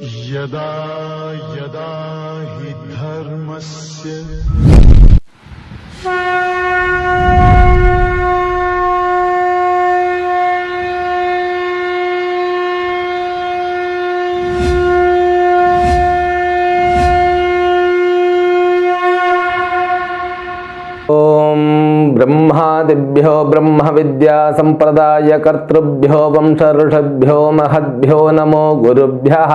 यदा यदा हि धर्मस्य ओम ब्रह्मादिभ्यो ब्रह्म विद्या संप्रदाय कर्तृभ्यो वंश ऋषभ्यो महद्भ्यो नमो गुरुभ्यः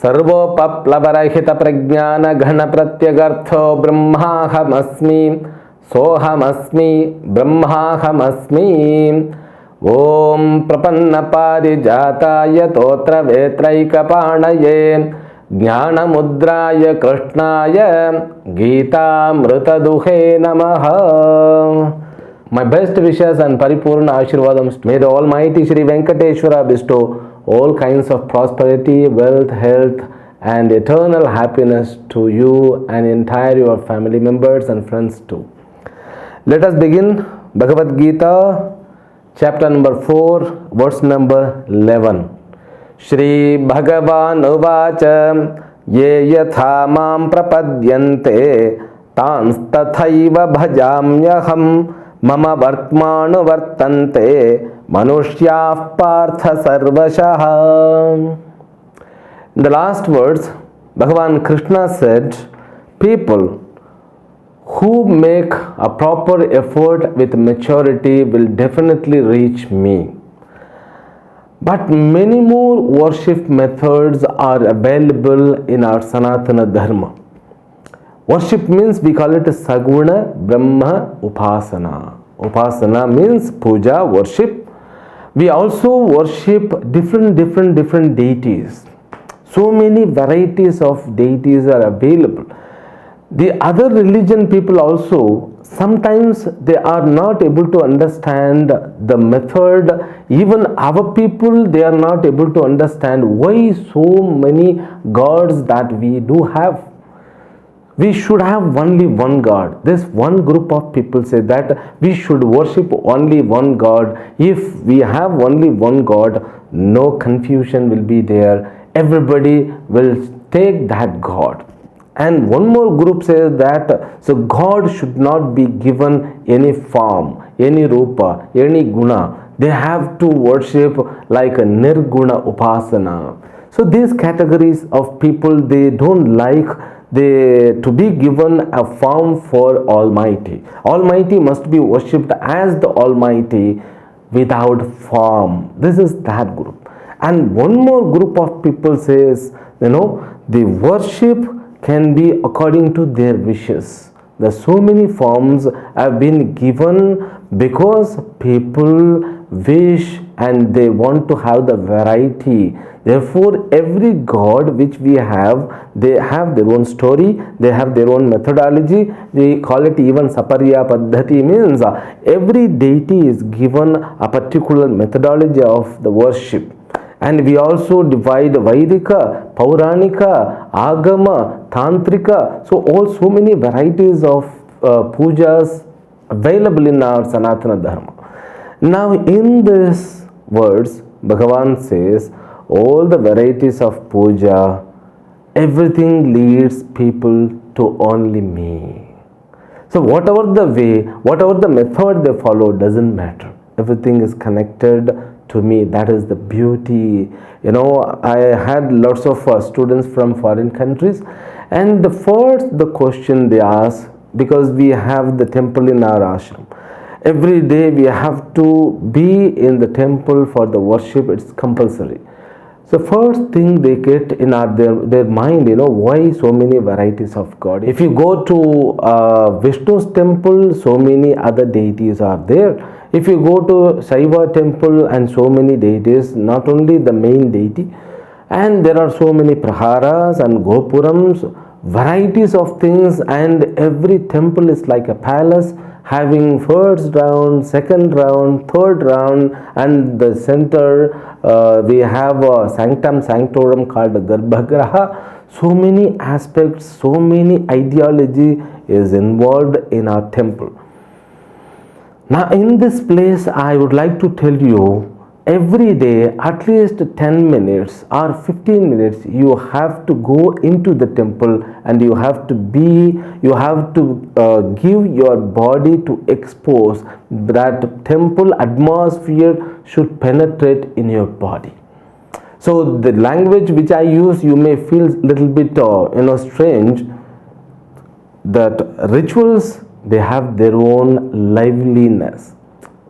सर्वोपप्लवरहित प्रज्ञान घन प्रत्यगर्थो ब्रह्माहमस्मि सोहमस्मि ब्रह्माहमस्मि। ओम प्रपन्न पारिजाताय तोत्र वेत्रैकपाणये ज्ञानमुद्राय कृष्णाय गीतामृतदुहे नमः। My best wishes and paripurna ashirvadams. May the Almighty Shri Venkateshwara bestow all kinds of prosperity, wealth, health and eternal happiness to you and entire your family members and friends too. Let us begin Bhagavad Gita chapter number 4 verse number 11. Shri भगवान उवाच ये यथा मां प्रपद्यन्ते तांस्तथैव भजाम्यहं मम वर्त्मानुवर्तन्ते मनुष्याः पार्थ सर्वशः. In the last words, Bhagavan Krishna said, people who make a proper effort with maturity will definitely reach me. But many more worship methods are available in our Sanatana Dharma. Worship means we call it Saguna Brahma Upasana. Upasana means puja, worship. We also worship different deities. So many varieties of deities are available. The other religion people also, sometimes they are not able to understand the method. Even our people, they are not able to understand why so many gods that we do have. We should have only one God. This one group of people say that we should worship only one God. If we have only one God, no confusion will be there. Everybody will take that God. And one more group says that so God should not be given any form, any rupa, any guna. They have to worship like a nirguna upasana. So these categories of people, they don't like to be given a form for Almighty. Almighty must be worshipped as the Almighty without form. This is that group. And one more group of people says, the worship can be according to their wishes. There are so many forms have been given because people wish and they want to have the variety. Therefore, every god which we have, they have their own story, they have their own methodology. We call it even Saparya Paddhati, means every deity is given a particular methodology of the worship. And we also divide Vaidika, Pauranika, Agama, Tantrika. So many varieties of pujas available in our Sanatana Dharma. Now in these words, Bhagavan says, all the varieties of puja, everything leads people to only me. So whatever the way, whatever the method they follow doesn't matter. Everything is connected to me. That is the beauty. I had lots of students from foreign countries, and the question they ask, because we have the temple in our ashram, every day we have to be in the temple for the worship. It's compulsory. So first thing they get in their mind, why so many varieties of God. If you go to Vishnu's temple, so many other deities are there. If you go to Saiva temple and so many deities, not only the main deity, and there are so many praharas and gopurams, varieties of things, and every temple is like a palace having first round, second round, third round, and the center we have a sanctum sanctorum called Garbhagraha. So many aspects, so many ideology is involved in our temple. Now in this place I would like to tell you every day at least 10 minutes or 15 minutes you have to go into the temple, and you have to give your body to expose that temple atmosphere should penetrate in your body. So the language which I use, you may feel little bit strange, that rituals, they have their own liveliness.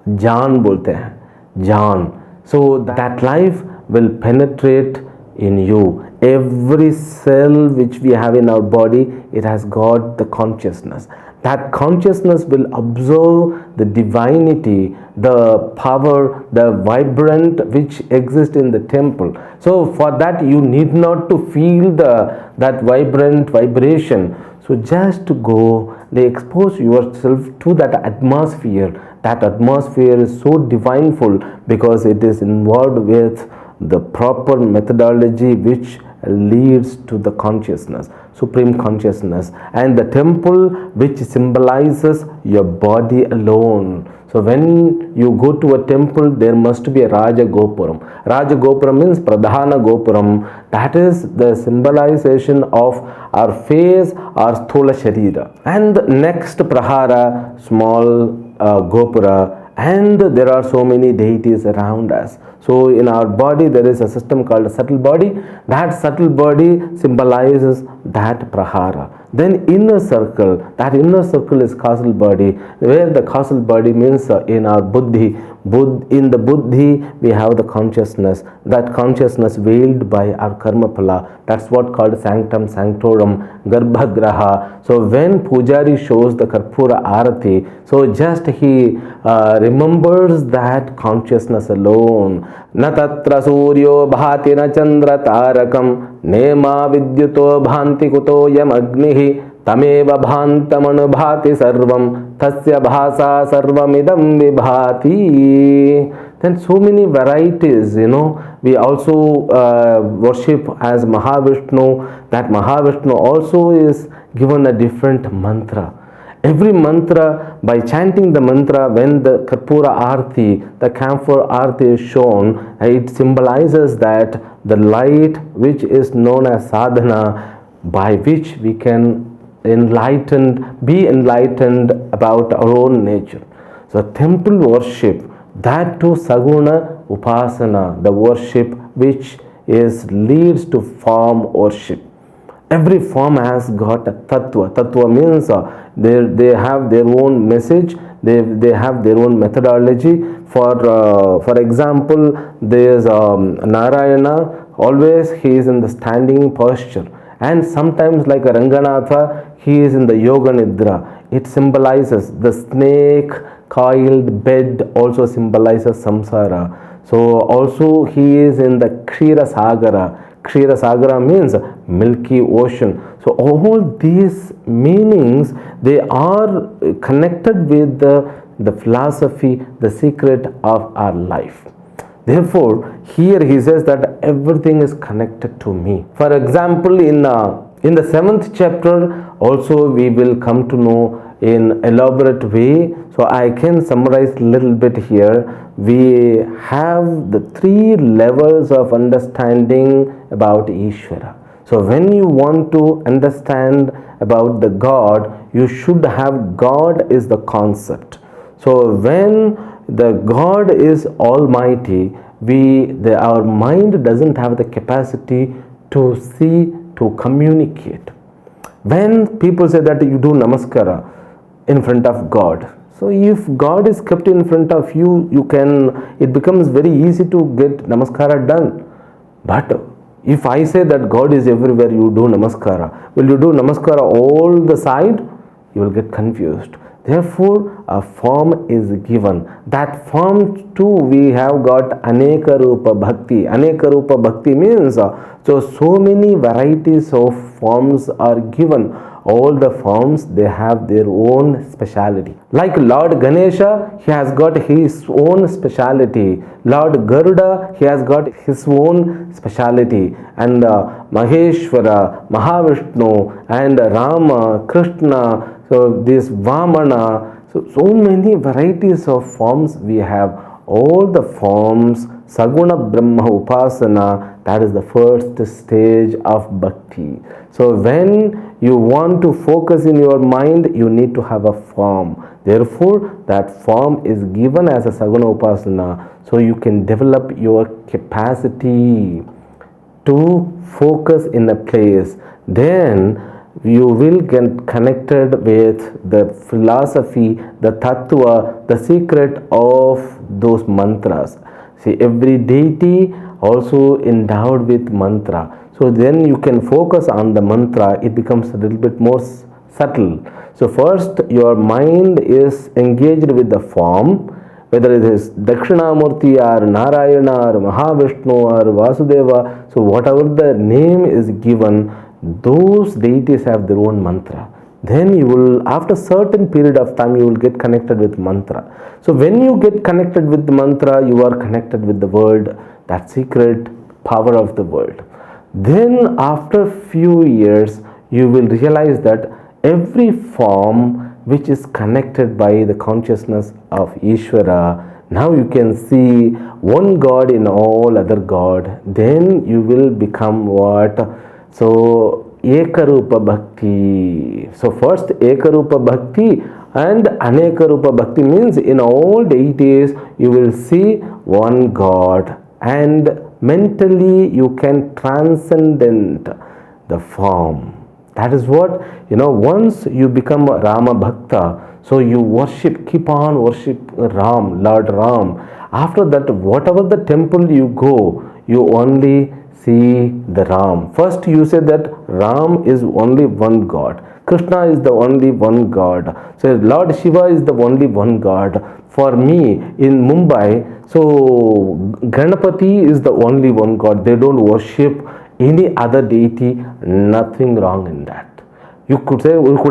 जान बोलते हैं, जान. So that life will penetrate in you. Every cell which we have in our body, it has got the consciousness. That consciousness will observe the divinity, the power, the vibrant which exists in the temple. So for that you need not to feel that vibrant vibration. So just to go, they expose yourself to that atmosphere. That atmosphere is so divineful because it is involved with the proper methodology which leads to the consciousness, supreme consciousness, and the temple which symbolizes your body alone. So when you go to a temple, there must be a Raja Gopuram. Raja Gopuram means Pradhana Gopuram. That is the symbolization of our face, our Sthula Sharira. And next Prahara, small Gopura, and there are so many deities around us. So in our body there is a system called a subtle body. That subtle body symbolizes that Prahara. Then inner circle, that inner circle is causal body, where the causal body means in our buddhi. In the buddhi we have the consciousness, that consciousness veiled by our karma phala. That's what called sanctum sanctorum, garbhagraha. So when pujari shows the karpura arati, so just he remembers that consciousness alone. Na tatra suryo bhati na chandra tarakam nema vidyuto bhanti kuto yam agnihi तमेव भान्तमनुभाति सर्वं तस्य भासा सर्वमिदं विभाति. Then so many varieties, we also worship as Mahavishnu. That Mahavishnu also is given a different mantra. Every mantra, by chanting the mantra, when the Karpura Arti, the camphor Arti is shown, it symbolizes that the light which is known as sadhana, by which we can be enlightened about our own nature. So temple worship, that too Saguna Upasana, the worship which leads to form worship. Every form has got a tattva. Tattva means they have their own message, they have their own methodology. For example, there is Narayana, always he is in the standing posture. And sometimes like a Ranganatha, he is in the Yoga Nidra. It symbolizes the snake coiled bed, also symbolizes samsara. So also he is in the Kshira Sagara. Kshira Sagara means milky ocean. So all these meanings, they are connected with the philosophy, the secret of our life. Therefore, here he says that everything is connected to me. For example, in the 7th chapter, also we will come to know in elaborate way. So I can summarize a little bit here. We have the 3 levels of understanding about Ishvara. So when you want to understand about the God, you should have God is the concept. So when the God is almighty, our mind doesn't have the capacity to see, to communicate. When people say that you do namaskara in front of God, so if God is kept in front of you, it becomes very easy to get namaskara done. But if I say that God is everywhere, you do namaskara, will you do namaskara all the side? You will get confused. Therefore, a form is given. That form too, we have got Aneka Rupa Bhakti. Aneka Rupa Bhakti means so many varieties of forms are given. All the forms, they have their own speciality. Like Lord Ganesha, he has got his own speciality. Lord Garuda, he has got his own speciality. And Maheshwara, Mahavishnu, and Rama, Krishna, so this Vamana, so many varieties of forms we have. All the forms Saguna Brahma Upasana, that is the first stage of bhakti. So when you want to focus in your mind, you need to have a form. Therefore, that form is given as a Saguna Upasana, so you can develop your capacity to focus in a place. Then you will get connected with the philosophy, the tattva, the secret of those mantras. See, every deity also endowed with mantra. So then you can focus on the mantra, it becomes a little bit more subtle. So first your mind is engaged with the form, whether it is Dakshinamurti or Narayana or Mahavishnu or Vasudeva. So whatever the name is given, those deities have their own mantra. Then you will, after certain period of time, you will get connected with mantra. So when you get connected with the mantra, you are connected with the world, that secret power of the world. Then after few years, you will realize that every form which is connected by the consciousness of Ishvara, now you can see one God in all other God. Then you will become what? So Ekarupa Bhakti. So first Ekarupa Bhakti and Anekarupa Bhakti means in all deities you will see one God, and mentally you can transcend the form. That is what, once you become a Rama Bhakta, so you worship, keep on worship Ram, Lord Ram. After that, whatever the temple you go, you only see the Ram. First you say that Ram is only one God. Krishna is the only one God. So Lord Shiva is the only one God. For me in Mumbai, so Ganapati is the only one God. They don't worship any other deity. Nothing wrong in that. You could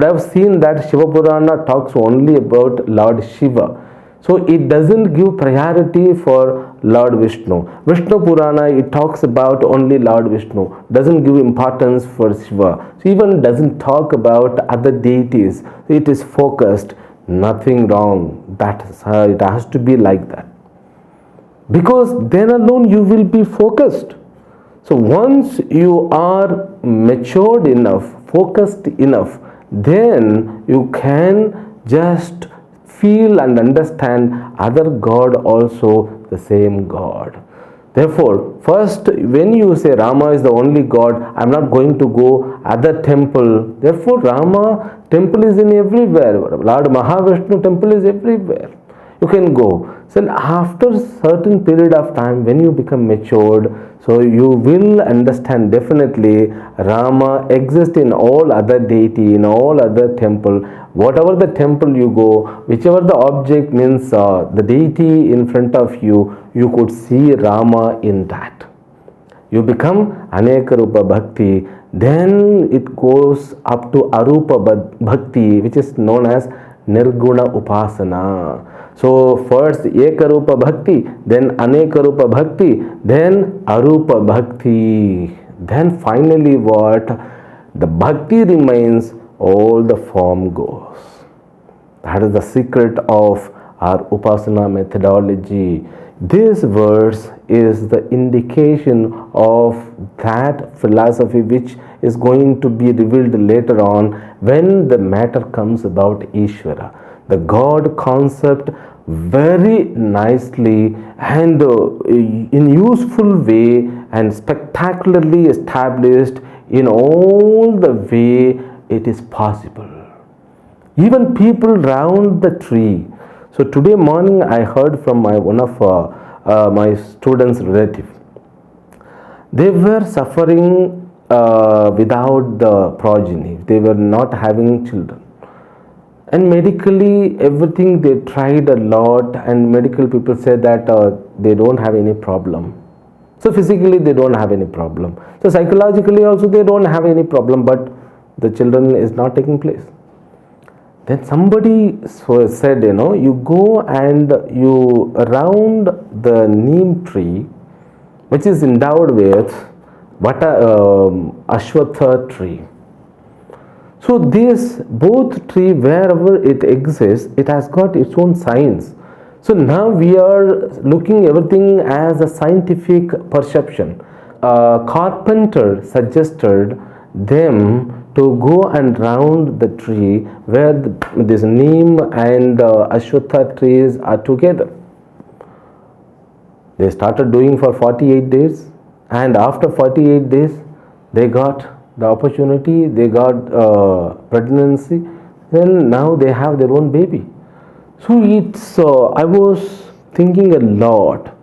have seen that Shiva Purana talks only about Lord Shiva. So it doesn't give priority for Lord Vishnu. Vishnu Purana, it talks about only Lord Vishnu, doesn't give importance for Shiva. So even doesn't talk about other deities. It is focused. Nothing wrong. That is how it has to be like that. Because then alone you will be focused. So once you are matured enough, focused enough, then you can just feel and understand other God also the same God. Therefore, first when you say Rama is the only God, I am not going to go other temple. Therefore, Rama temple is in everywhere. Lord Mahavishnu temple is everywhere. You can go. So after certain period of time, when you become matured, so you will understand definitely Rama exists in all other deity, in all other temple. Whatever the temple you go, whichever the object means the deity in front of you, you could see Rama in that. You become Anekarupa Bhakti. Then it goes up to Arupa Bhakti, which is known as Nirguna Upasana. So first Ekarupa Bhakti, then Anekarupa Bhakti, then Arupa Bhakti. Then finally what? The Bhakti remains, all the form goes. That is the secret of our Upasana methodology. This verse is the indication of that philosophy which is going to be revealed later on when the matter comes about Ishvara. The God concept very nicely and in useful way and spectacularly established in all the way it is possible. Even people round the tree. So today morning I heard from one of my students' relative. They were suffering without the progeny. They were not having children. And medically, everything they tried a lot, and medical people said that they don't have any problem. So physically, they don't have any problem. So psychologically also, they don't have any problem, but the children is not taking place. Then somebody said, you go and you around the neem tree, which is endowed with Ashwatha tree. So this both tree, wherever it exists, it has got its own science. So now we are looking everything as a scientific perception. A carpenter suggested them to go and round the tree where this neem and ashwatha trees are together. They started doing for 48 days, and after 48 days they got the opportunity, they got pregnancy, then now they have their own baby. So it's I was thinking a lot.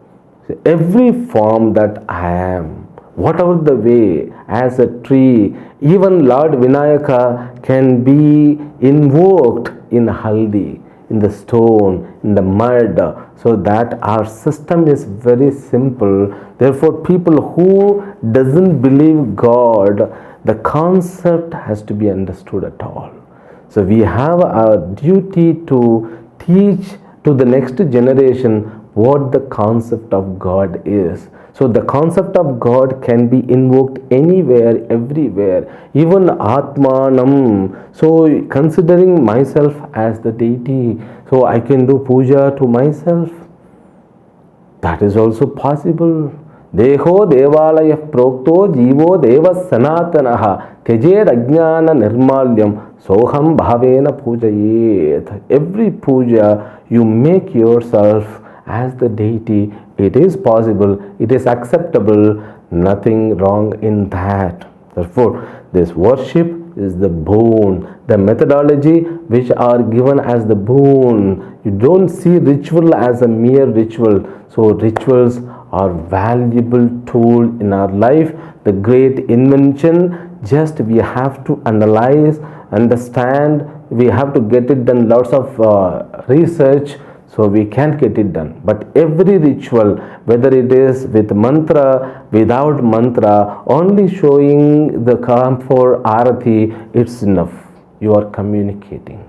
Every form that I am, whatever the way, as a tree, even Lord Vinayaka can be invoked in haldi, in the stone, in the mud, so that our system is very simple. Therefore, people who doesn't believe God, the concept has to be understood at all. So we have a duty to teach to the next generation what the concept of God is. So the concept of God can be invoked anywhere, everywhere, even Atmanam. So considering myself as the deity, so I can do puja to myself. That is also possible. Deho devalaya prokto jivo deva sanatanaha tejed ajnana nirmalyam soham bhavena pujayet. Every puja you make yourself as the deity. It is possible, it is acceptable, nothing wrong in that. Therefore, this worship is the boon, the methodology which are given as the boon. You don't see ritual as a mere ritual. So rituals are valuable tool in our life, the great invention. Just we have to analyze, understand, we have to get it done, lots of research, so we can't get it done. But every ritual, whether it is with mantra, without mantra, only showing the camphor arati, it's enough. You are communicating.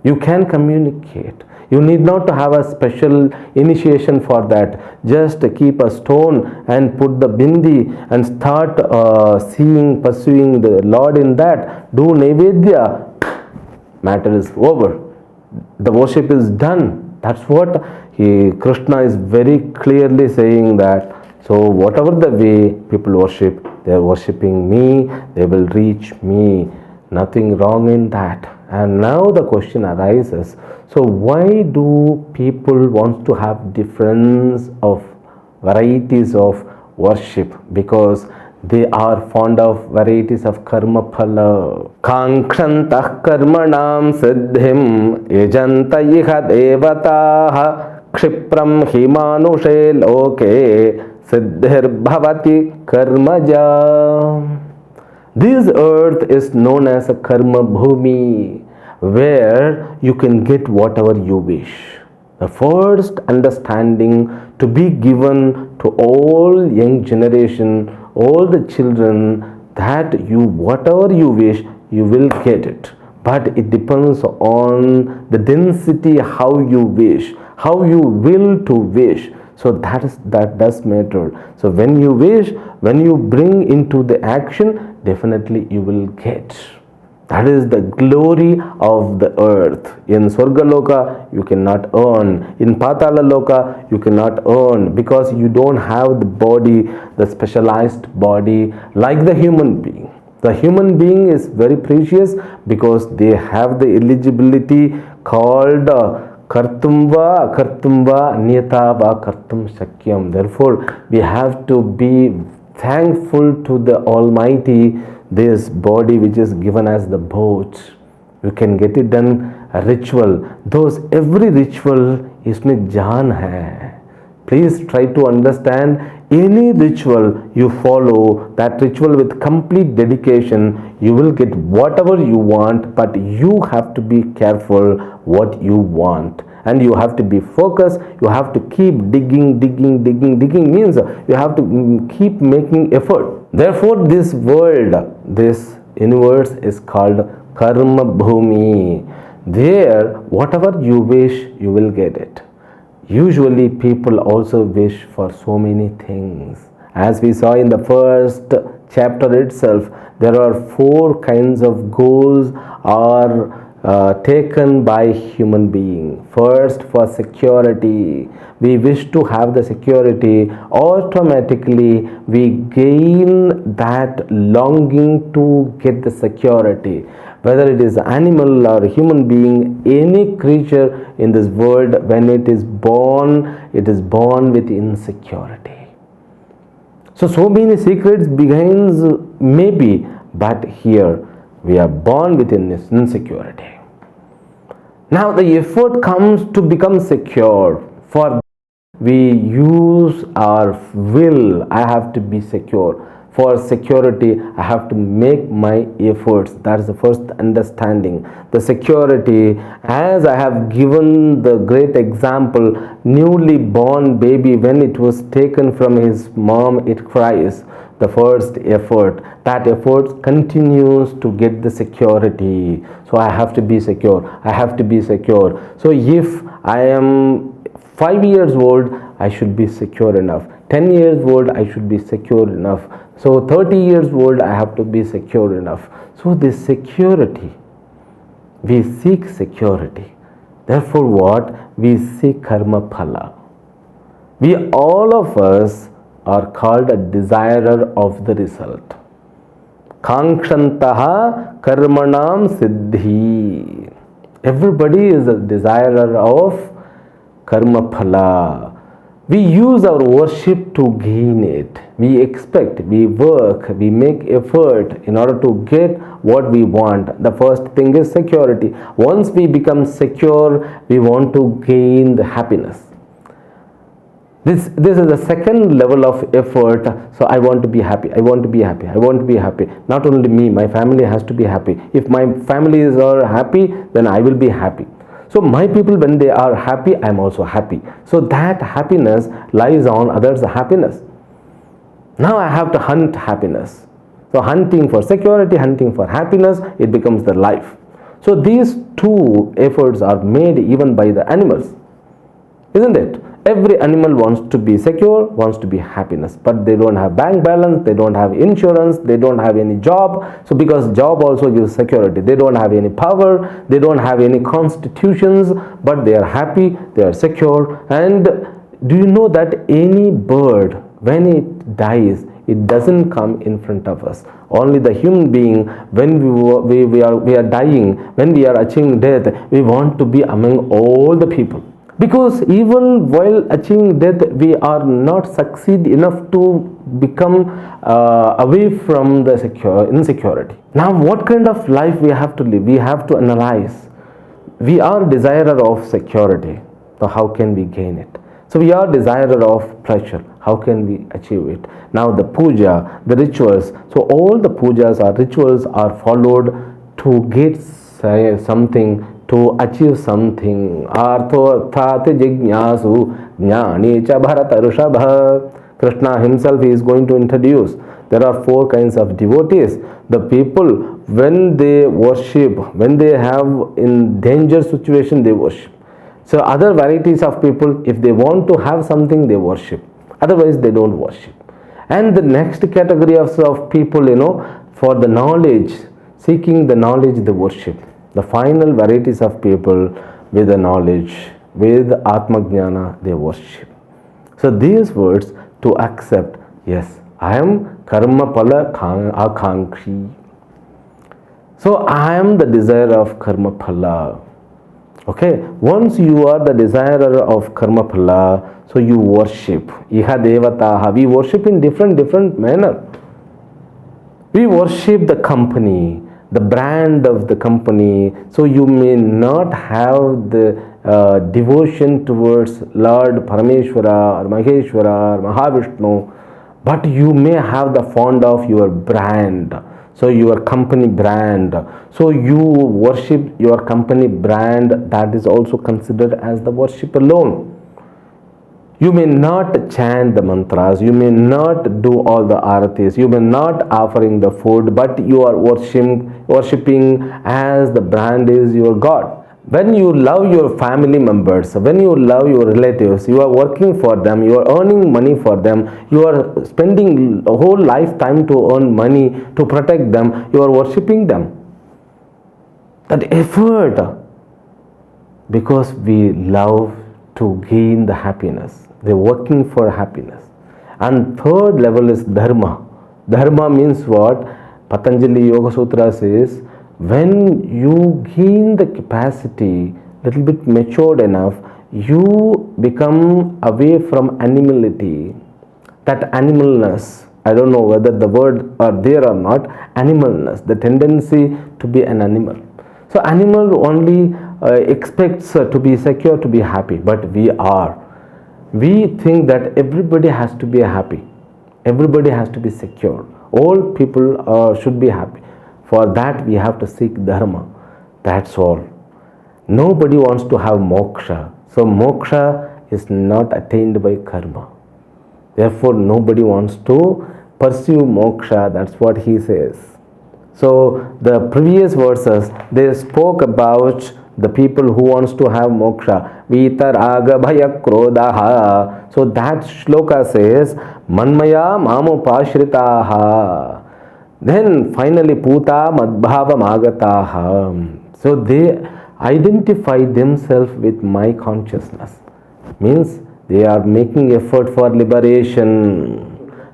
You can communicate. You need not to have a special initiation for that. Just keep a stone and put the bindi and start pursuing the Lord in that. Do Naivedya. Matter is over. The worship is done. That's what Krishna is very clearly saying, that so whatever the way people worship, they are worshipping me, they will reach me. Nothing wrong in that. And now the question arises, so why do people want to have difference of varieties of worship? Because they are fond of varieties of karma phala. Kankshantah karmanam siddhim yajanta iha devataha kshipram himanushe loke siddhir bhavati karmaja. This earth is known as a karma bhumi, where you can get whatever you wish. The first understanding to be given to all young generation, all the children, that you whatever you wish, you will get it. But it depends on the density, how you wish, how you will to wish. So that does matter. So when you wish, when you bring into the action, definitely you will get. That is the glory of the earth. In Swargaloka, you cannot earn. In Patala Loka, you cannot earn, because you don't have the body, the specialized body like the human being. The human being is very precious because they have the eligibility called kartumva niyata va kartum shakyam. Therefore, we have to be thankful to the Almighty, this body which is given as the boat. You can get it done, a ritual. Those every ritual isme jaan hai. Please try to understand, any ritual you follow, that ritual with complete dedication, you will get whatever you want, but you have to be careful what you want. And you have to be focused, you have to keep digging means you have to keep making effort. Therefore, this world, this universe is called Karma Bhumi. There, whatever you wish, you will get it. Usually, people also wish for so many things. As we saw in the first chapter itself, there are 4 kinds of goals or taken by human being. First, for security, we wish to have the security. Automatically, we gain that longing to get the security. Whether it is animal or human being, any creature in this world, when it is born with insecurity. So many secrets begins maybe, but here we are born within this insecurity. Now the effort comes to become secure. For we use our will. I have to be secure. For security, I have to make my efforts. That is the first understanding. The security, as I have given the great example, newly born baby, when it was taken from his mom, it cries. The first effort, that effort continues to get the security. So I have to be secure. I have to be secure. So if I am 5 years old, I should be secure enough. 10 years old, I should be secure enough. So 30 years old, I have to be secure enough. So this security, we seek security. Therefore what? We seek karma phala. We, all of us, are called a desirer of the result. Kangshantaha karmanam siddhi. Everybody is a desirer of karma phala. We use our worship to gain it. We expect, we work, we make effort in order to get what we want. The first thing is security. Once we become secure, we want to gain the happiness. This is the second level of effort. So I want to be happy. I want to be happy. I want to be happy. Not only me, my family has to be happy. If my families are happy, then I will be happy. So my people, when they are happy, I am also happy. So that happiness lies on others' happiness. Now I have to hunt happiness. So hunting for security, hunting for happiness, it becomes the life. So these two efforts are made even by the animals, isn't it? Every animal wants to be secure, wants to be happiness, but they don't have bank balance, they don't have insurance, they don't have any job. So because job also gives security, they don't have any power, they don't have any constitutions, but they are happy, they are secure. And do you know that any bird, when it dies, it doesn't come in front of us. Only the human being, when we are dying, when we are achieving death, we want to be among all the people. Because even while achieving death, we are not succeed enough to become away from the insecurity. Now, what kind of life we have to live? We have to analyze. We are desirer of security. So how can we gain it? So we are desirer of pleasure. How can we achieve it? Now the puja, the rituals. So all the pujas or rituals are followed to get something, to achieve something. Artho arthat jignasu jnani cha bharata rushabha. Krishna himself is going to introduce. There are 4 kinds of devotees. The people, when they worship, when they have in danger situation, they worship. So other varieties of people, if they want to have something, they worship. Otherwise, they don't worship. And the next category of people, for the knowledge, seeking the knowledge, they worship. The final varieties of people with the knowledge, with Atma Jnana, they worship. So these words to accept, yes, I am karma phala akankshi. So I am the desire of karma phala. Okay, once you are the desirer of karma phala, so you worship. Iha devataha. We worship in different manner. We worship the company, the brand of the company. So you may not have the devotion towards Lord Parameshwara or Maheshwara or Mahavishnu, but you may have the fond of your brand. So your company brand. So you worship your company brand. That is also considered as the worship alone. You may not chant the mantras, you may not do all the aratis, you may not offering the food, but you are worshipping as the brand is your God. When you love your family members, when you love your relatives, you are working for them, you are earning money for them, you are spending a whole lifetime to earn money to protect them, you are worshipping them. That effort, because we love to gain the happiness. They're working for happiness. And third level is dharma. Dharma means what? Patanjali Yoga Sutra says, when you gain the capacity, little bit matured enough, you become away from animality. That animalness, I don't know whether the word are there or not, animalness, the tendency to be an animal. So animal only expects to be secure, to be happy, but we think that everybody has to be happy, everybody has to be secure, all people should be happy. For that we have to seek dharma, that's all. Nobody wants to have moksha, so moksha is not attained by karma. Therefore nobody wants to pursue moksha, that's what he says. So the previous verses, they spoke about the people who wants to have moksha, vitaraga bhaya krodha. So that shloka says, manmaya mamupashritaha. Then finally puta madbhavam agataha. So they identify themselves with my consciousness. Means they are making effort for liberation.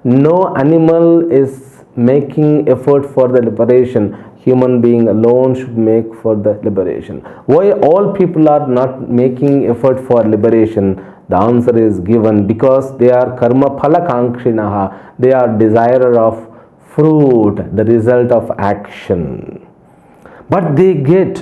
No animal is making effort for the liberation. Human being alone should make for the liberation. Why all people are not making effort for liberation? The answer is given, because they are karma phala kankshinaha. They are desirer of fruit, the result of action. But they get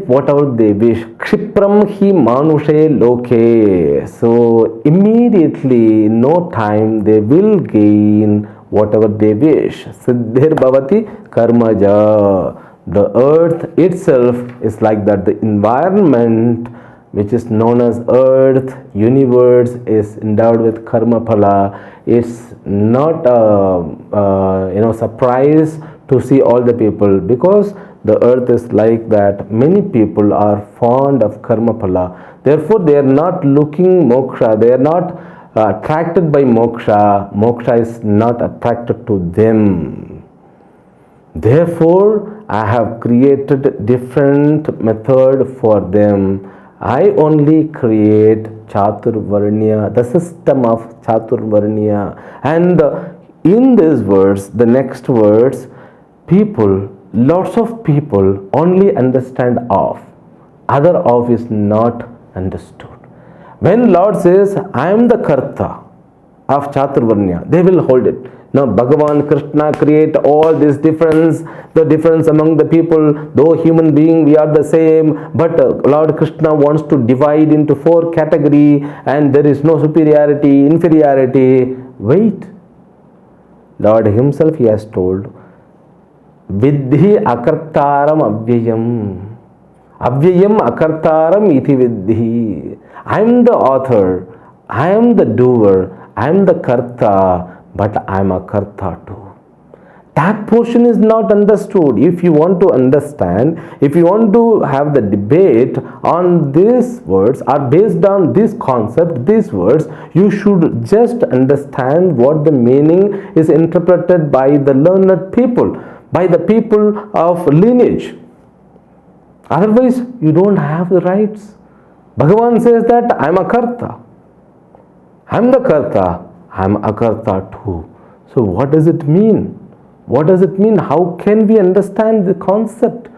whatever they wish. Kshipram hi manushe loke. So immediately, no time, they will gain whatever they wish. Siddhir bhavati karmaja. The earth itself is like that. The environment, which is known as earth, universe, is endowed with karma phala. It's not a surprise to see all the people, because the earth is like that. Many people are fond of karma phala. Therefore, they are not looking moksha. They are not attracted by moksha. Moksha is not attracted to them. Therefore, I have created different method for them. I only create Chaturvarnya, the system of Chaturvarnya. And in this verse, the next verse, lots of people only understand of. Other of is not understood. When Lord says, I am the Karta of Chaturvarnya, they will hold it. Now Bhagavan Krishna create all this difference, the difference among the people. Though human being, we are the same, but Lord Krishna wants to divide into 4 categories, and there is no superiority, inferiority. Wait. Lord himself, he has told, Vidhi akartaram avyayam. Avyayam akartaram iti vidhi. I am the author, I am the doer, I am the karta, but I am a karta too. That portion is not understood. If you want to understand, if you want to have the debate on these words, or based on this concept, these words, you should just understand what the meaning is interpreted by the learned people, by the people of lineage. Otherwise, you don't have the rights. Bhagavan says that I am a karta. I am the karta. I am a karta too. So what does it mean? What does it mean? How can we understand the concept?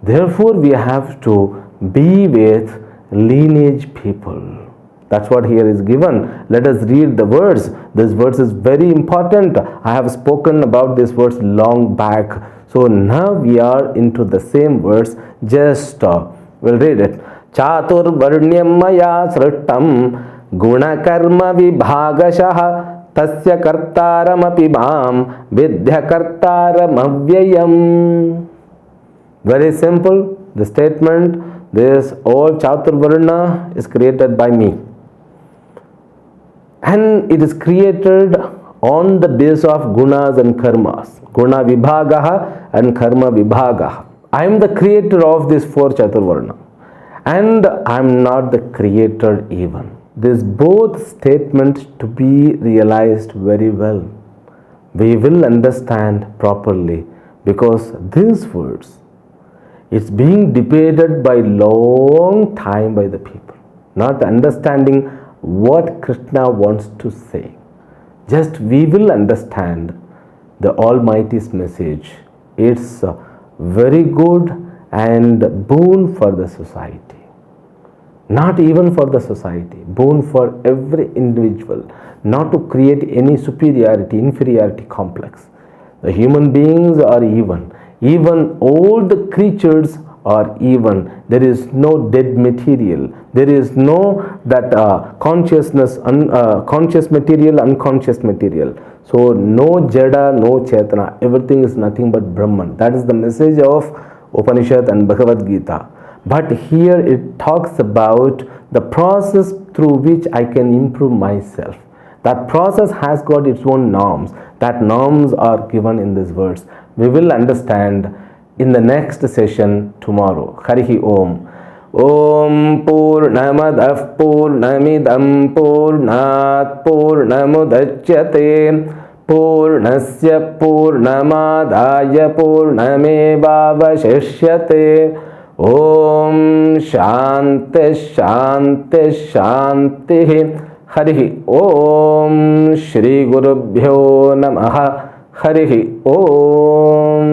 Therefore, we have to be with lineage people. That's what here is given. Let us read the verse. This verse is very important. I have spoken about this verse long back. So now we are into the same verse. Just we'll read it. Chatur varnyam maya srishtam guna karma vibhagashah tasya kartaram api mam vidya kartaram avyayam. Very simple. The statement, this all Chatur Varna is created by me. And it is created on the base of gunas and karmas. Guna vibhagaha and karma vibhagaha. I am the creator of these 4 Chaturvarna. And I am not the creator even. These both statements to be realized very well. We will understand properly, because these words, It's being debated by long time by the people, not understanding what Krishna wants to say. Just we will understand the Almighty's message. It's very good and boon for the society. Not even for the society, boon for every individual, not to create any superiority, inferiority complex. The human beings are even all the creatures are even. There is no dead material. There is no that consciousness, conscious material, unconscious material. So no jada, no chetana. Everything is nothing but Brahman. That is the message of Upanishad and Bhagavad Gita. But here it talks about the process through which I can improve myself. That process has got its own norms. That norms are given in these words. We will understand in the next session tomorrow. Harihi Om. Om Purnamadah Purnamidam Purnat Purnamudachyate Purnasya Purnamadaya Purnamevavashishyate. Om Shanti Shanti Shanti. Harihi Om. Shri Gurubhyo Namaha. Harihi Om.